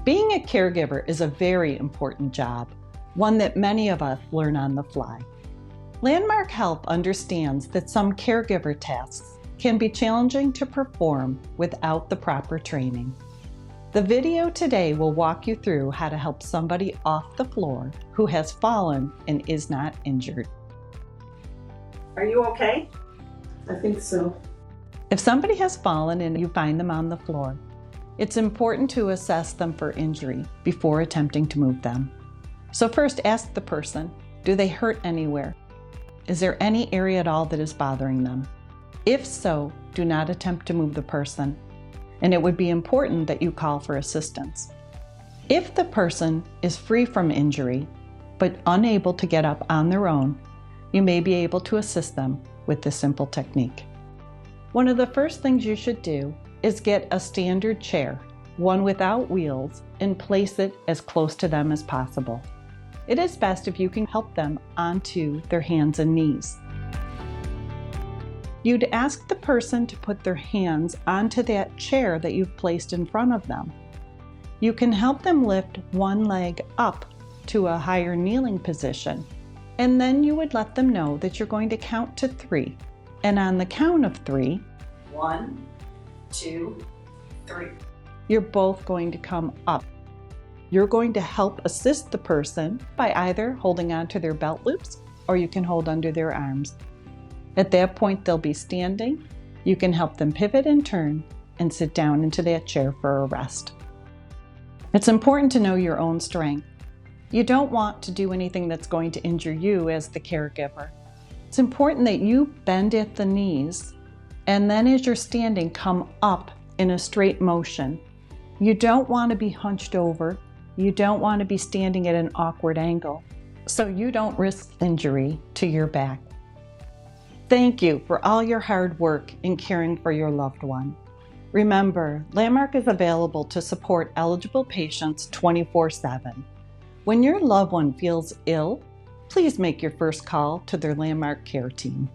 Being a caregiver is a very important job, one that many of us learn on the fly. Landmark Health understands that some caregiver tasks can be challenging to perform without the proper training. The video today will walk you through how to help somebody off the floor who has fallen and is not injured. Are you okay? I think so. If somebody has fallen and you find them on the floor, it's important to assess them for injury before attempting to move them. So first, ask the person, do they hurt anywhere? Is there any area at all that is bothering them? If so, do not attempt to move the person, and it would be important that you call for assistance. If the person is free from injury, but unable to get up on their own, you may be able to assist them with this simple technique. One of the first things you should do is get a standard chair, one without wheels, and place it as close to them as possible. It is best if you can help them onto their hands and knees. You'd ask the person to put their hands onto that chair that you've placed in front of them. You can help them lift one leg up to a higher kneeling position, and then you would let them know that you're going to count to 3. And on the count of 3, 1, 2, 3. You're both going to come up. You're going to help assist the person by either holding onto their belt loops or you can hold under their arms. At that point, they'll be standing. You can help them pivot and turn and sit down into that chair for a rest. It's important to know your own strength. You don't want to do anything that's going to injure you as the caregiver. It's important that you bend at the knees and then as you're standing, come up in a straight motion. You don't want to be hunched over. You don't want to be standing at an awkward angle, so you don't risk injury to your back. Thank you for all your hard work in caring for your loved one. Remember, Landmark is available to support eligible patients 24/7. When your loved one feels ill, please make your first call to their Landmark care team.